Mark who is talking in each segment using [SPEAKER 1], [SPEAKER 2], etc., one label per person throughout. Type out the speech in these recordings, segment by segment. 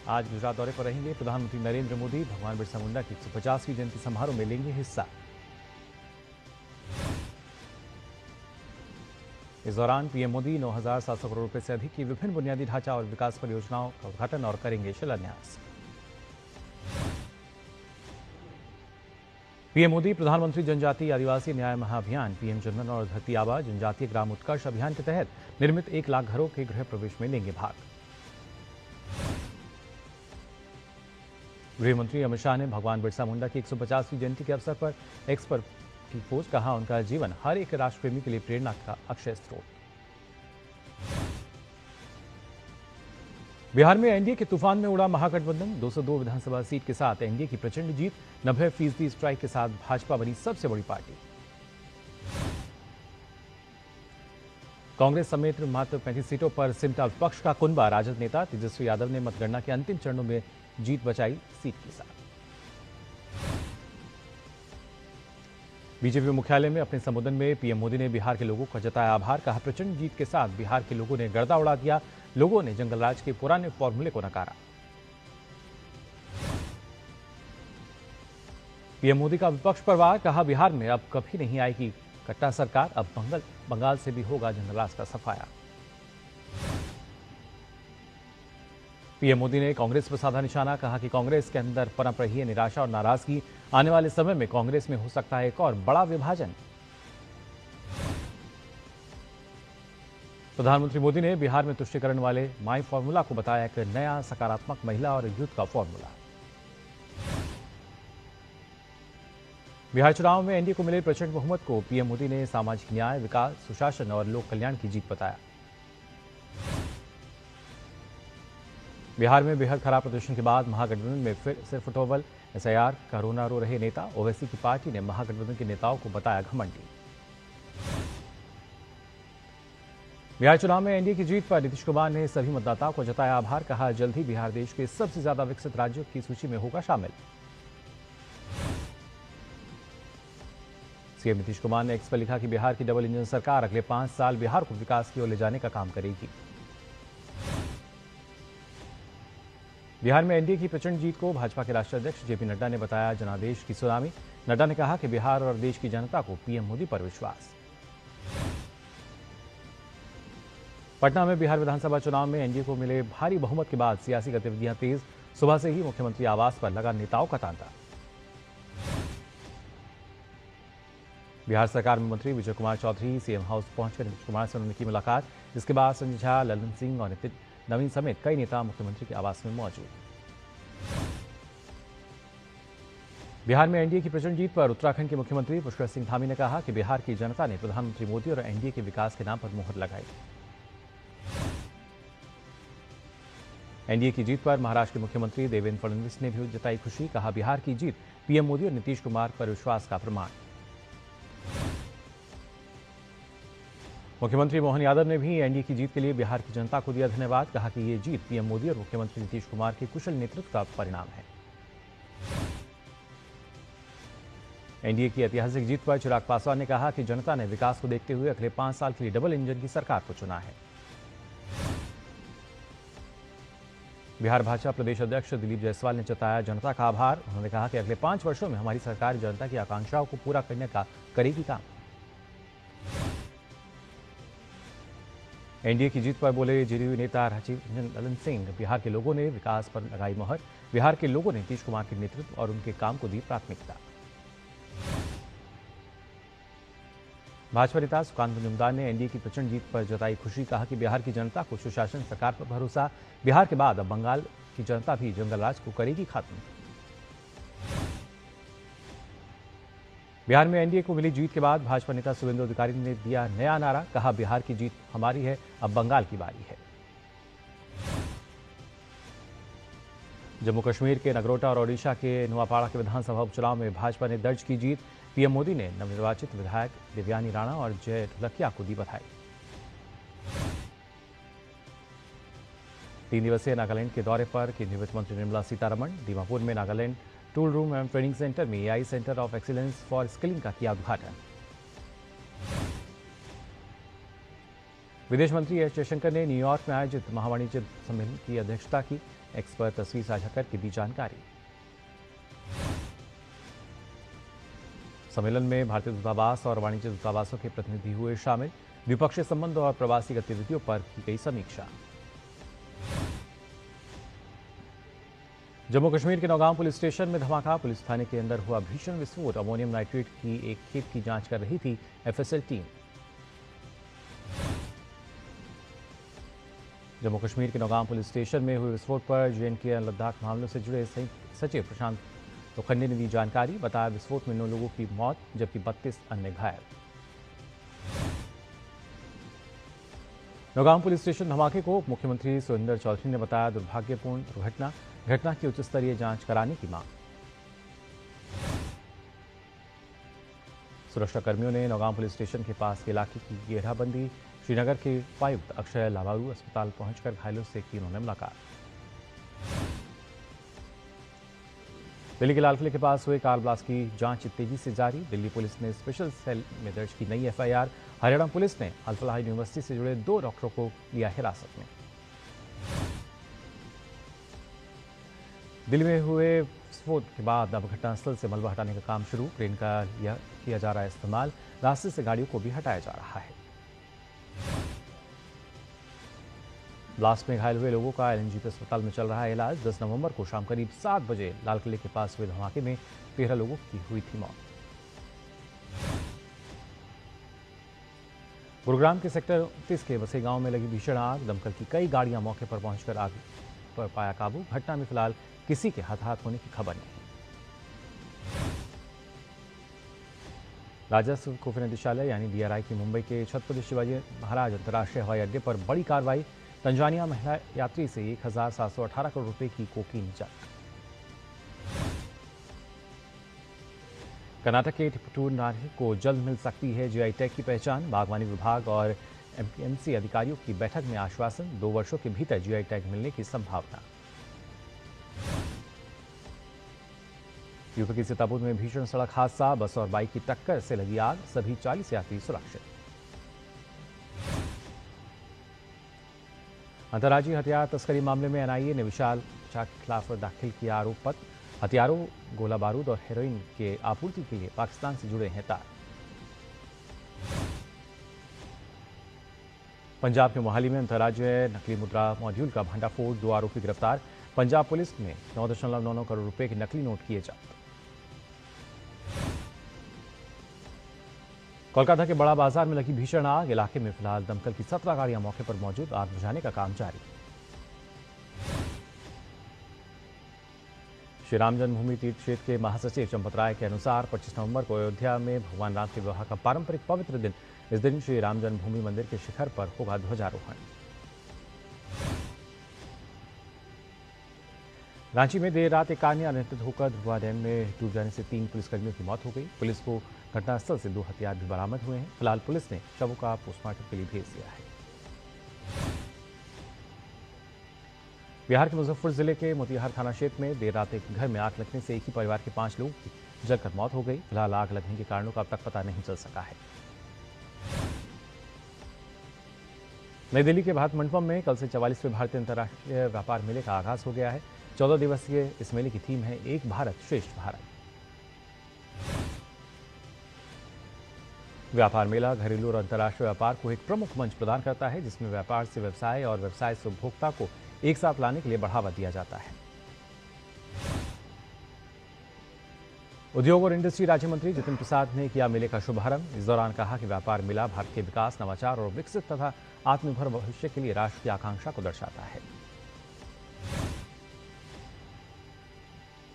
[SPEAKER 1] आज गुजरात दौरे पर रहेंगे प्रधानमंत्री नरेंद्र मोदी। भगवान बिरसा मुंडा की 150वीं जयंती समारोह में लेंगे हिस्सा। इस दौरान पीएम मोदी 9,700 करोड़ रुपए से अधिक की विभिन्न बुनियादी ढांचा और विकास परियोजनाओं का उद्घाटन और करेंगे शिलान्यास। पीएम मोदी प्रधानमंत्री जनजातीय आदिवासी न्याय महाअभियान पीएम जनमन और धरती आबा जनजातीय ग्राम उत्कर्ष अभियान के तहत निर्मित 1 लाख घरों के गृह प्रवेश में लेंगे भाग। गृह मंत्री अमित शाह ने भगवान बिरसा मुंडा की 150वीं जयंती के अवसर पर एक्स पर की पोस्ट कहा, उनका जीवन हर एक राष्ट्रप्रेमी के लिए प्रेरणा का अक्षय स्रोत। बिहार में एनडीए के तूफान में उड़ा महागठबंधन। 202 विधानसभा सीट के साथ एनडीए की प्रचंड जीत। 90% स्ट्राइक के साथ भाजपा बनी सबसे बड़ी पार्टी। कांग्रेस समेत मात्र 35 सीटों पर सिमटा विपक्ष का कुनबा। राजद नेता तेजस्वी यादव ने मतगणना के अंतिम चरणों में जीत बचाई सीट के साथ। बीजेपी मुख्यालय में अपने संबोधन में पीएम मोदी ने बिहार के लोगों का जताया आभार। कहा, प्रचंड जीत के साथ बिहार के लोगों ने गर्दा उड़ा दिया। लोगों ने जंगलराज के पुराने फॉर्मूले को नकारा। पीएम मोदी का विपक्ष पर वार। कहा, बिहार में अब कभी नहीं आएगी कट्टा सरकार। अब बंगाल से भी होगा जंगलराज का सफाया। पीएम मोदी ने कांग्रेस पर साधा निशाना। कहा कि कांग्रेस के अंदर पनप रही है निराशा और नाराजगी। आने वाले समय में कांग्रेस में हो सकता है एक और बड़ा विभाजन। प्रधानमंत्री मोदी ने बिहार में तुष्टीकरण वाले माई फॉर्मूला को बताया एक नया सकारात्मक महिला और यूथ का फॉर्मूला। बिहार चुनाव में एनडीए को मिले प्रचंड बहुमत को पीएम मोदी ने सामाजिक न्याय, विकास, सुशासन और लोक कल्याण की जीत बताया। बिहार में बेहद खराब प्रदर्शन के बाद महागठबंधन में फिर सिर फुटोबल। एसआईआर का रोना रो रहे नेता। ओवैसी की पार्टी ने महागठबंधन के नेताओं को बताया घमंडी। बिहार चुनाव में एनडीए की जीत पर नीतीश कुमार ने सभी मतदाताओं को जताया आभार। कहा, जल्द ही बिहार देश के सबसे ज्यादा विकसित राज्यों की सूची में होगा शामिल। सीएम नीतीश कुमार ने एक्स पर लिखा कि बिहार की डबल इंजन सरकार अगले 5 साल बिहार को विकास की ओर ले जाने का काम करेगी। बिहार में एनडीए की प्रचंड जीत को भाजपा के राष्ट्रीय अध्यक्ष जेपी नड्डा ने बताया जनादेश की सुनामी। नड्डा ने कहा कि बिहार और देश की जनता को पीएम मोदी पर विश्वास। पटना में बिहार विधानसभा चुनाव में एनडीए को मिले भारी बहुमत के बाद सियासी गतिविधियां तेज। सुबह से ही मुख्यमंत्री आवास पर लगा नेताओं का तांता। बिहार सरकार में मंत्री विजय कुमार चौधरी सीएम हाउस पहुंचकर नीतीश कुमार से उन्होंने की मुलाकात। जिसके बाद संजय झा, ललन सिंह और नितिन नवीन समेत कई नेता मुख्यमंत्री के आवास में मौजूद। बिहार में एनडीए की प्रचंड जीत पर उत्तराखंड के मुख्यमंत्री पुष्कर सिंह धामी ने कहा कि बिहार की जनता ने प्रधानमंत्री मोदी और एनडीए के विकास के नाम पर मुहर लगाई। एनडीए की जीत पर महाराष्ट्र के मुख्यमंत्री देवेंद्र फडणवीस ने भी जताई खुशी। कहा, बिहार की जीत पीएम मोदी और नीतीश कुमार पर विश्वास का प्रमाण। मुख्यमंत्री मोहन यादव ने भी एनडीए की जीत के लिए बिहार की जनता को दिया धन्यवाद। कहा कि ये जीत पीएम मोदी और मुख्यमंत्री नीतीश कुमार के कुशल नेतृत्व का परिणाम है। एनडीए की ऐतिहासिक जीत पर चिराग पासवान ने कहा कि जनता ने विकास को देखते हुए अगले 5 साल के लिए डबल इंजन की सरकार को चुना है। बिहार भाजपा प्रदेश अध्यक्ष दिलीप जायसवाल ने जताया जनता का आभार। उन्होंने कहा कि अगले 5 वर्षों में हमारी सरकार जनता की आकांक्षाओं को पूरा करने का करेगी काम। एनडीए की जीत पर बोले जेडीयू नेता राजीव रंजन ललन सिंह। बिहार के लोगों ने विकास पर लगाई मोहर। बिहार के लोगों ने नीतीश कुमार के नेतृत्व और उनके काम को दी प्राथमिकता। भाजपा नेता सुकांत मुजुमदार ने एनडीए की प्रचंड जीत पर जताई खुशी। कहा कि बिहार की जनता को सुशासन सरकार पर भरोसा। बिहार के बाद अब बंगाल की जनता भी जंगलराज को करेगी खत्म। बिहार में एनडीए को मिली जीत के बाद भाजपा नेता शुभेंदु अधिकारी ने दिया नया नारा। कहा, बिहार की जीत हमारी है, अब बंगाल की बारी है। जम्मू कश्मीर के नगरोटा और ओडिशा के नुआपाड़ा के विधानसभा उपचुनाव में भाजपा ने दर्ज की जीत। पीएम मोदी ने नवनिर्वाचित विधायक देवयानी राणा और जय ढोलकिया को दी बधाई। 3 दिवसीय नागालैंड के दौरे पर केंद्रीय वित्त मंत्री निर्मला सीतारमण। दीमापुर में नागालैंड टूल रूम एवं ट्रेनिंग सेंटर में AI centre of excellence for skilling का किया उद्घाटन। विदेश मंत्री एस जयशंकर ने न्यूयॉर्क में आयोजित महावाणिज्य सम्मेलन की अध्यक्षता की। एक्स पर तस्वीर साझा करके दी जानकारी। सम्मेलन में भारतीय दूतावास और वाणिज्य दूतावासों के प्रतिनिधि हुए शामिल। द्विपक्षीय संबंध और प्रवासी गतिविधियों पर की गई समीक्षा। जम्मू कश्मीर के नौगांव पुलिस स्टेशन में धमाका। पुलिस थाने के अंदर हुआ भीषण विस्फोट। अमोनियम नाइट्रेट की एक खेप की जांच कर रही थी एफएसएल टीम। जम्मू कश्मीर के नौगांव पुलिस स्टेशन में हुए विस्फोट पर JNK लद्दाख मामलों से जुड़े सचिव प्रशांत लोखंडे ने दी जानकारी। बताया विस्फोट में 9 लोगों की मौत जबकि 32 अन्य घायल। नौगांव पुलिस स्टेशन धमाके को उप मुख्यमंत्री सुरेंद्र चौधरी ने बताया दुर्भाग्यपूर्ण घटना की उच्च स्तरीय जांच कराने की मांग। सुरक्षाकर्मियों ने नौगांव पुलिस स्टेशन के पास के इलाके की घेराबंदी। श्रीनगर के उपायुक्त अक्षय लावारू अस्पताल पहुंचकर घायलों से की उन्होंने मुलाकात। दिल्ली के लाल किले के पास हुए कार ब्लास्ट की जांच तेजी से जारी। दिल्ली पुलिस ने स्पेशल सेल में दर्ज की नई FIR। हरियाणा पुलिस ने अल-फलाह यूनिवर्सिटी से जुड़े 2 डॉक्टरों को लिया हिरासत में। दिल्ली में हुए विस्फोट के बाद अब घटनास्थल से मलबा हटाने का काम शुरू। क्रेन का किया जा रहा है इस्तेमाल। रास्ते से गाड़ियों को भी हटाया जा रहा है। ब्लास्ट में घायल हुए लोगों का LNGP अस्पताल में चल रहा है इलाज। 10 नवंबर को शाम करीब 7 बजे लाल किले के पास हुए धमाके में 13 लोगों की हुई थी मौत। गुरुग्राम के सेक्टर 29 के बसे गांव में लगी भीषण आग। दमकल की कई गाड़ियां मौके पर पहुंचकर आग पर पाया काबू। घटना में फिलहाल किसी के हताहत होने की खबर नहीं। राजस्व खुफिया निदेशालय यानी DRI की मुंबई के छत्रपति शिवाजी महाराज अंतर्राष्ट्रीय हवाई अड्डे पर बड़ी कार्रवाई। तंजानिया महिला यात्री से 1718 करोड़ रुपए की कोकीन जब्त। कर्नाटक के टिप्पटूर नारे को जल्द मिल सकती है GI टैग की पहचान। बागवानी विभाग और MPMC अधिकारियों की बैठक में आश्वासन। 2 वर्षों के भीतर GI टैग मिलने की संभावना। यूपी के सीतापुर में भीषण सड़क हादसा। बस और बाइक की टक्कर से लगी आग। सभी 40 यात्री सुरक्षित। अंतर्राज्यीय हथियार तस्करी मामले में NIA ने विशाल झा के खिलाफ दाखिल किया आरोप पत्र। हथियारों, गोला बारूद और हेरोइन के आपूर्ति के लिए पाकिस्तान से जुड़े हैं तार। पंजाब के मोहाली में अंतर्राज्यीय नकली मुद्रा मॉड्यूल का भंडाफोड़। 2 आरोपी गिरफ्तार। पंजाब पुलिस ने 9.99 करोड़ रुपए के नकली नोट किए जब्त। कोलकाता के बड़ा बाजार में लगी भीषण आग। इलाके में फिलहाल दमकल की 17 गाड़ियां मौके पर मौजूद। आग बुझाने का काम जारी। श्री राम जन्मभूमि तीर्थ क्षेत्र के महासचिव चंपत राय के अनुसार 25 नवंबर को अयोध्या में भगवान राम के विवाह का पारंपरिक पवित्र दिन। इस दिन श्री राम जन्मभूमि मंदिर के शिखर पर होगा ध्वजारोहण। रांची में देर रात एक कार ने अनियंत्रित होकर ध्रुवा डैम में डूब जाने से 3 पुलिसकर्मियों की मौत हो गई। पुलिस को घटनास्थल से 2 हथियार भी बरामद हुए हैं। फिलहाल पुलिस ने शवों का पोस्टमार्टम के लिए भेज दिया है। बिहार के मुजफ्फर जिले के मोतिहार थाना क्षेत्र में देर रात एक घर में आग लगने से एक ही परिवार के 5 लोगों की जलकर मौत हो गई। फिलहाल आग लगने के कारणों का अब तक पता नहीं चल सका है। नई दिल्ली के भारत मंडपम में कल से 44वें भारतीय अंतर्राष्ट्रीय व्यापार मेले का आगाज हो गया है। 14 दिवसीय इस मेले की थीम है एक भारत श्रेष्ठ भारत। व्यापार मेला घरेलू और अंतर्राष्ट्रीय व्यापार को एक प्रमुख मंच प्रदान करता है, जिसमें व्यापार से व्यवसाय और व्यवसाय से उपभोक्ता को एक साथ लाने के लिए बढ़ावा दिया जाता है। उद्योग और इंडस्ट्री राज्य मंत्री जितिन प्रसाद ने किया मेले का शुभारंभ। इस दौरान कहा कि व्यापार मेला भारत के विकास, नवाचार और विकसित तथा आत्मनिर्भर भविष्य के लिए राष्ट्र की आकांक्षा को दर्शाता है।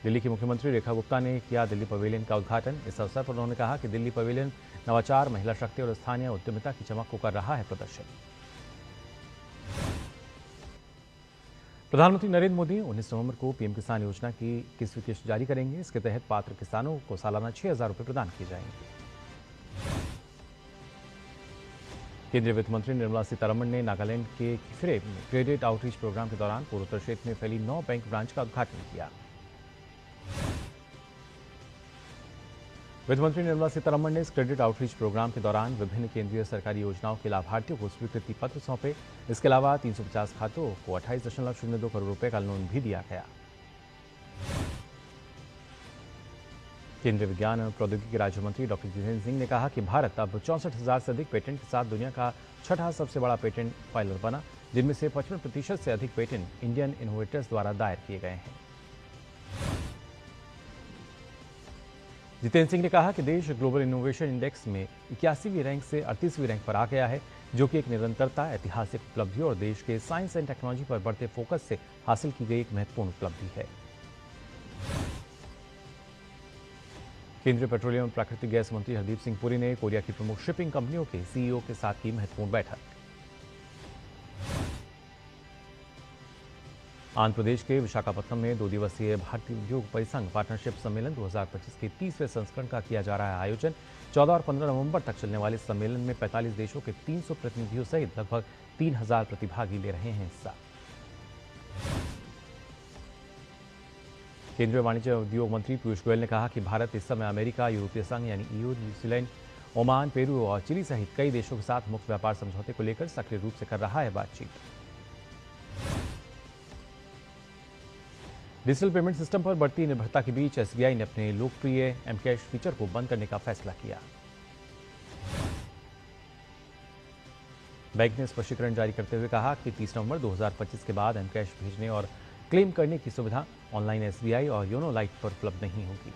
[SPEAKER 1] दिल्ली की मुख्यमंत्री रेखा गुप्ता ने किया दिल्ली पवेलियन का उद्घाटन। इस अवसर पर उन्होंने कहा कि दिल्ली पवेलियन नवाचार, महिला शक्ति और स्थानीय उद्यमिता की चमक को कर रहा है प्रदर्शित। प्रधानमंत्री नरेंद्र मोदी 19 नवंबर को पीएम किसान योजना की 21वीं किस्त जारी करेंगे। इसके तहत पात्र किसानों को सालाना 6,000 रुपये प्रदान किए जाएंगे। केंद्रीय वित्त मंत्री निर्मला सीतारमण ने नागालैंड के किफिरे में क्रेडिट आउटरीच प्रोग्राम के दौरान पूर्वोत्तर क्षेत्र में फैली 9 बैंक ब्रांच का उद्घाटन किया। वित्त मंत्री निर्मला सीतारमण ने इस क्रेडिट आउटरीच प्रोग्राम के दौरान विभिन्न केंद्रीय सरकारी योजनाओं के लाभार्थियों को स्वीकृति पत्र सौंपे। इसके अलावा 350 खातों को 28.02 करोड़ रुपए का लोन भी दिया गया। केंद्रीय विज्ञान एवं प्रौद्योगिकी राज्य मंत्री डॉक्टर जितेंद्र सिंह ने कहा कि भारत अब 64,000 से अधिक पेटेंट के साथ दुनिया का छठा सबसे बड़ा पेटेंट फाइलर बना, जिनमें से 55% से अधिक पेटेंट इंडियन इनोवेटर्स द्वारा दायर किए गए हैं। जितेंद्र सिंह ने कहा कि देश ग्लोबल इनोवेशन इंडेक्स में 81वीं रैंक से 38वीं रैंक पर आ गया है, जो कि एक निरंतरता, ऐतिहासिक उपलब्धि और देश के साइंस एंड टेक्नोलॉजी पर बढ़ते फोकस से हासिल की गई एक महत्वपूर्ण उपलब्धि है। केंद्रीय पेट्रोलियम और प्राकृतिक गैस मंत्री हरदीप सिंह पुरी ने कोरिया की प्रमुख शिपिंग कंपनियों के सीईओ के साथ की महत्वपूर्ण बैठक। आंध्र प्रदेश के विशाखापत्तनम में 2 दिवसीय भारतीय उद्योग परिसंघ पार्टनरशिप सम्मेलन 2025 के 30वें संस्करण का किया जा रहा है आयोजन। 14 और 15 नवंबर तक चलने वाले सम्मेलन में 45 देशों के 300 प्रतिनिधियों सहित लगभग 3000 प्रतिभागी ले रहे हैं हिस्सा। केंद्रीय वाणिज्य उद्योग मंत्री पीयूष गोयल ने कहा कि भारत इस समय अमेरिका, यूरोपीय संघ यानी ईयू, न्यूजीलैंड, ओमान, पेरू और चिली सहित कई देशों के साथ मुक्त व्यापार समझौते को लेकर सक्रिय रूप से कर रहा है बातचीत। डिजिटल पेमेंट सिस्टम पर बढ़ती निर्भरता के बीच एसबीआई ने अपने लोकप्रिय एमकैश फीचर को बंद करने का फैसला किया। बैंक ने स्पष्टीकरण जारी करते हुए कहा कि 30 नवंबर 2025 के बाद एमकैश भेजने और क्लेम करने की सुविधा ऑनलाइन एसबीआई और योनो लाइट पर उपलब्ध नहीं होगी।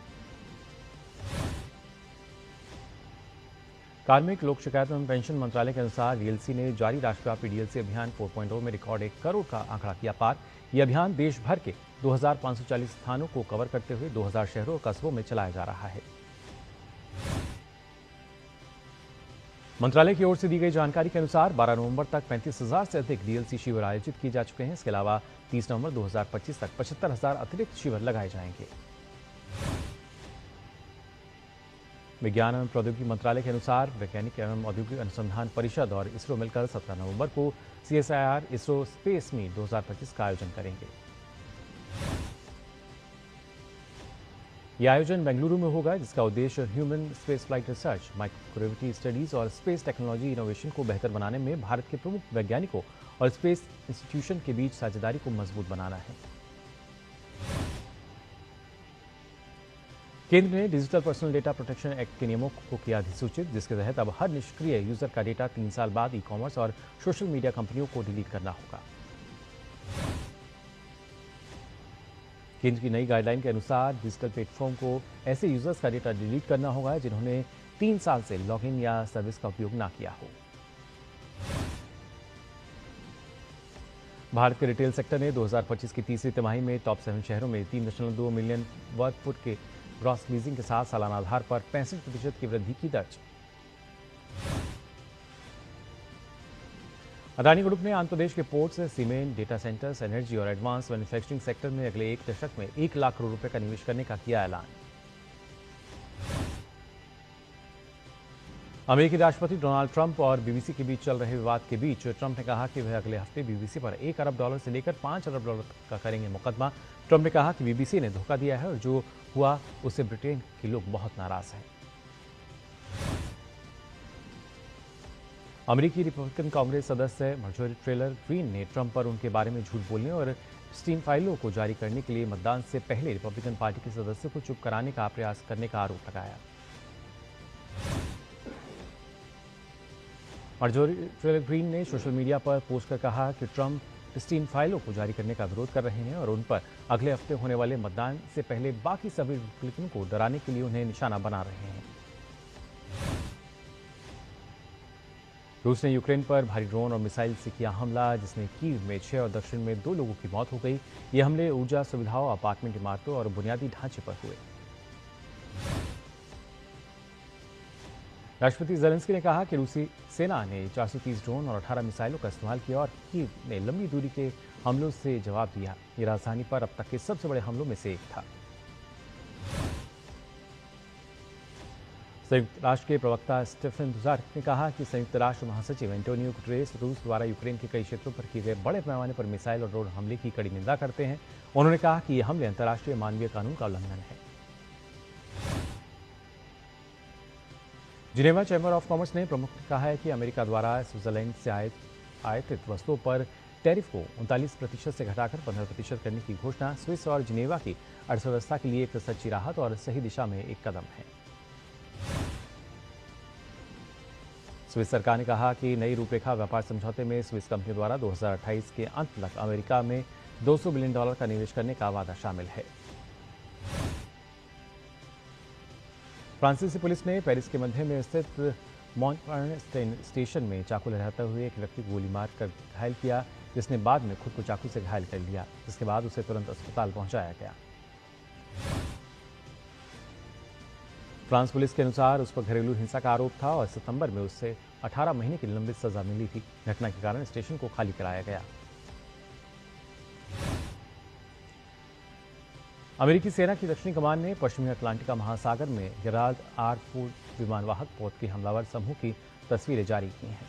[SPEAKER 1] कार्मिक लोक शिकायत एवं पेंशन मंत्रालय के अनुसार डीएलसी ने जारी राष्ट्रव्यापी डीएलसी अभियान 4.0 में रिकॉर्ड 1 करोड़ का आंकड़ा किया पार। यह अभियान देश भर के 2540 स्थानों को कवर करते हुए 2000 शहरों और कस्बों में चलाया जा रहा है। मंत्रालय की ओर से दी गई जानकारी के अनुसार 12 नवंबर तक 35,000 से अधिक डीएलसी शिविर आयोजित किए जा चुके हैं। इसके अलावा 30 नवंबर 2025 तक 75,000 अतिरिक्त शिविर लगाए जाएंगे। विज्ञान एवं प्रौद्योगिकी मंत्रालय के अनुसार वैज्ञानिक एवं औद्योगिक अनुसंधान परिषद और इसरो मिलकर 17 नवंबर को सीएसआईआर इसरो स्पेस मीट 2025 का आयोजन करेंगे। यह आयोजन बेंगलुरु में होगा, जिसका उद्देश्य human space flight research, microgravity studies और स्पेस टेक्नोलॉजी इनोवेशन को बेहतर बनाने में भारत के प्रमुख वैज्ञानिकों और स्पेस इंस्टीट्यूशन के बीच साझेदारी को मजबूत बनाना है। केंद्र ने digital personal data protection act के नियमों को किया अधिसूचित, जिसके तहत अब हर निष्क्रिय यूजर का डेटा 3 साल बाद ई-कॉमर्स और सोशल मीडिया कंपनियों को डिलीट करना होगा। केंद्र की नई गाइडलाइन के अनुसार डिजिटल प्लेटफॉर्म को ऐसे यूजर्स का डेटा डिलीट करना होगा जिन्होंने 3 साल से लॉगिन या सर्विस का उपयोग ना किया हो। भारत के रिटेल सेक्टर ने 2025 की तीसरी तिमाही में टॉप 7 शहरों में 3.2 मिलियन वर्ग फुट के ग्रॉस लीजिंग के साथ सालाना आधार पर 65% की वृद्धि की दर्ज। अडानी ग्रुप ने आंध्र प्रदेश के ports, cement, data centres, energy और एडवांस मैन्युफैक्चरिंग सेक्टर में अगले 1 दशक में 1 लाख करोड़ रुपए का निवेश करने का किया ऐलान। अमेरिकी राष्ट्रपति डोनाल्ड ट्रंप और बीबीसी के बीच चल रहे विवाद के बीच ट्रंप ने कहा कि वह अगले हफ्ते बीबीसी पर $1 अरब से लेकर $5 अरब का करेंगे मुकदमा। ट्रंप ने कहा कि बीबीसी ने धोखा दिया है और जो हुआ उससे ब्रिटेन के लोग बहुत नाराज हैं। अमेरिकी रिपब्लिकन कांग्रेस सदस्य मार्जोरी टेलर ग्रीन ने ट्रंप पर उनके बारे में झूठ बोलने और स्टीन फाइलों को जारी करने के लिए मतदान से पहले रिपब्लिकन पार्टी के सदस्यों को चुप कराने का प्रयास करने का आरोप लगाया। मार्जोरी टेलर ग्रीन ने सोशल मीडिया पर पोस्ट कर कहा कि ट्रंप स्टीन फाइलों को जारी करने का विरोध कर रहे हैं और उन पर अगले हफ्ते होने वाले मतदान से पहले बाकी सभी रिपब्लिकन को डराने के लिए उन्हें निशाना बना रहे हैं। रूस ने यूक्रेन पर भारी ड्रोन और मिसाइल से किया हमला, जिसमें कीव में 6 और दक्षिण में 2 लोगों की मौत हो गई। ये हमले ऊर्जा सुविधाओं, अपार्टमेंट इमारतों और बुनियादी ढांचे पर हुए। राष्ट्रपति ज़ेलेंस्की ने कहा कि रूसी सेना ने 430 ड्रोन और 18 मिसाइलों का इस्तेमाल किया और कीव ने लंबी दूरी के हमलों से जवाब दिया। ये राजधानी पर अब तक के सबसे बड़े हमलों में से एक था। संयुक्त राष्ट्र के प्रवक्ता स्टेफन दुजार्क ने कहा कि संयुक्त राष्ट्र महासचिव एंटोनियो गुटेरेस रूस द्वारा यूक्रेन के कई क्षेत्रों पर किए गए बड़े पैमाने पर मिसाइल और ड्रोन हमले की कड़ी निंदा करते हैं। उन्होंने कहा कि ये हमले अंतर्राष्ट्रीय मानवीय कानून का उल्लंघन है। जिनेवा चैम्बर ऑफ कॉमर्स ने प्रमुख ने कहा है कि अमेरिका द्वारा स्विट्जरलैंड से आयातित वस्तुओं पर टैरिफ को 39% से घटाकर 15% करने की घोषणा स्विस और जिनेवा की अर्थव्यवस्था के लिए एक सच्ची राहत और सही दिशा में एक कदम है। स्विस सरकार ने कहा कि नई रूपरेखा व्यापार समझौते में स्विस कंपनी द्वारा 2028 के अंत तक अमेरिका में $200 बिलियन का निवेश करने का वादा शामिल है। फ्रांसीसी पुलिस ने पेरिस के मध्य में स्थित मॉन्टपर्न स्टेशन में चाकू लहराते हुए एक व्यक्ति को गोली मारकर घायल किया, जिसने बाद में खुद को चाकू से घायल कर लिया, जिसके बाद उसे तुरंत अस्पताल पहुंचाया गया। फ्रांस पुलिस के अनुसार उस पर घरेलू हिंसा का आरोप था और सितंबर में उससे 18 महीने की लंबित सजा मिली थी। घटना के कारण स्टेशन को खाली कराया गया। अमेरिकी सेना की दक्षिणी कमान ने पश्चिमी अटलांटिका महासागर में गेराल्ड आर फोर्ड विमानवाहक पोत के हमलावर समूह की तस्वीरें जारी की हैं।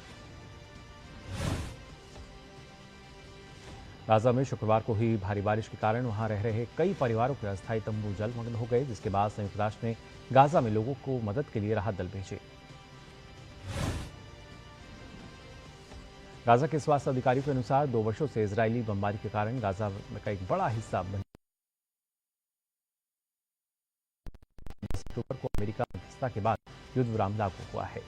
[SPEAKER 1] गाजा में शुक्रवार को हुई भारी बारिश के कारण वहां रह रहे कई परिवारों के अस्थायी तंबू जलमग्न हो गए, जिसके बाद संयुक्त राष्ट्र ने गाजा में लोगों को मदद के लिए राहत दल भेजे। गाजा के स्वास्थ्य अधिकारियों के अनुसार 2 वर्षों से इजरायली बमबारी के कारण गाजा का एक बड़ा हिस्सा 10 अक्टूबर को अमेरिका मध्यस्थता के बाद युद्ध विराम लागू हुआ है।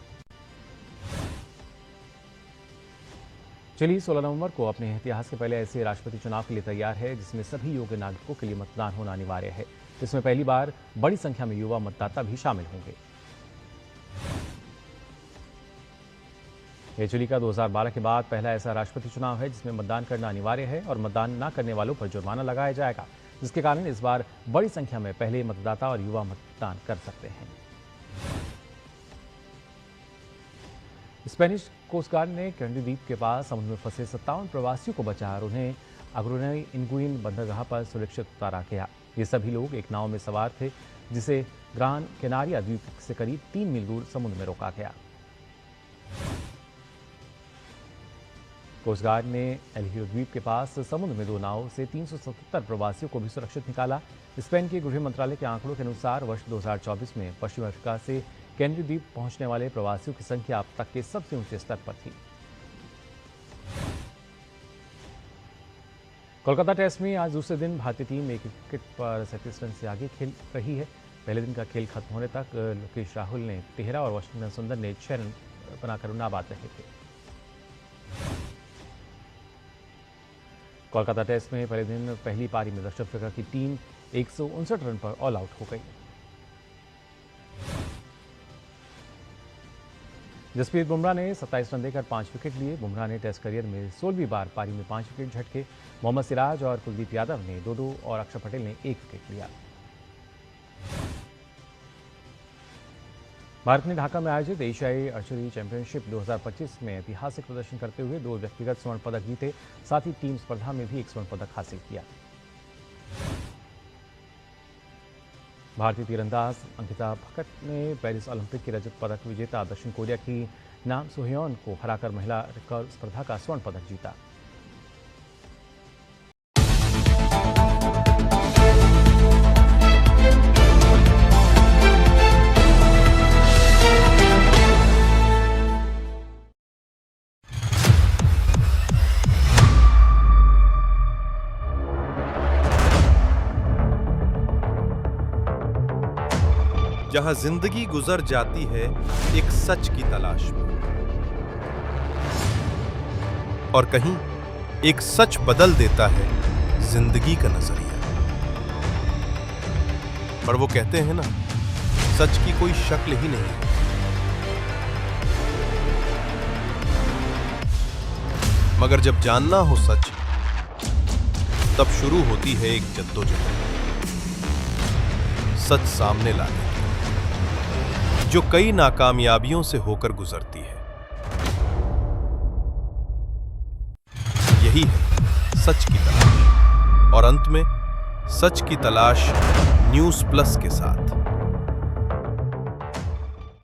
[SPEAKER 1] चिली 16 नवंबर को अपने इतिहास के पहले ऐसे राष्ट्रपति चुनाव के लिए तैयार है जिसमें सभी योग्य नागरिकों के लिए मतदान होना अनिवार्य है। इसमें पहली बार बड़ी संख्या में युवा मतदाता भी शामिल होंगे। यह चिली का 2012 के बाद पहला ऐसा राष्ट्रपति चुनाव है जिसमें मतदान करना अनिवार्य है और मतदान न करने वालों पर जुर्माना लगाया जाएगा, जिसके कारण इस बार बड़ी संख्या में पहले मतदाता और युवा मतदान कर सकते हैं। स्पेनिश कोस्ट गार्ड ने कैनेडी द्वीप के पास समुद्र में फंसे 57 प्रवासियों को बचा और उन्हें अग्रोनई इनगुइन बंदरगाह पर सुरक्षित उतारा गया। ये सभी लोग एक नाव में सवार थे जिसे ग्रान कैनारिया द्वीप से करीब 3 मील दूर समुद्र में रोका गया। कोस्ट गार्ड ने एल हीरो द्वीप के पास समुद्र में 2 नावों से 377 प्रवासियों को भी सुरक्षित निकाला। स्पेन के गृह मंत्रालय के आंकड़ों के अनुसार वर्ष 2024 में पश्चिम अफ्रीका से कैनेडी द्वीप पहुंचने वाले प्रवासियों की संख्या अब तक के सबसे ऊंचे स्तर पर थी। कोलकाता टेस्ट में आज दूसरे दिन भारतीय टीम एक विकेट पर 37 रन से आगे खेल रही है। पहले दिन का खेल खत्म होने तक लोकेश राहुल ने 13 और वाशिंगटन सुंदर ने 6 रन बनाकर नाबाद रहे थे। कोलकाता टेस्ट में पहले दिन पहली पारी में दक्षिण अफ्रीका की टीम 159 रन पर ऑल आउट हो गई। जसप्रीत बुमराह ने 27 रन देकर 5 विकेट लिए। बुमराह ने टेस्ट करियर में 16वीं बार पारी में 5 विकेट झटके। मोहम्मद सिराज और कुलदीप यादव ने 2-2 और अक्षर पटेल ने 1 विकेट लिया। भारत ने ढाका में आयोजित एशियाई आर्चरी चैंपियनशिप 2025 में ऐतिहासिक प्रदर्शन करते हुए 2 व्यक्तिगत स्वर्ण पदक जीते, साथ ही टीम स्पर्धा में भी 1 स्वर्ण पदक हासिल किया। भारतीय तीरंदाज अंकिता भकत ने पेरिस ओलंपिक की रजत पदक विजेता दक्षिण कोरिया की नाम सोहयोन को हराकर महिला रिकर्व स्पर्धा का स्वर्ण पदक जीता।
[SPEAKER 2] जहां जिंदगी गुजर जाती है एक सच की तलाश में, और कहीं एक सच बदल देता है जिंदगी का नजरिया। पर वो कहते हैं ना, सच की कोई शक्ल ही नहीं है, मगर जब जानना हो सच, तब शुरू होती है एक जद्दोजहद सच सामने लाने, जो कई नाकामयाबियों से होकर गुजरती है। यही है सच की तलाश, और अंत में सच की तलाश न्यूज़ प्लस के साथ।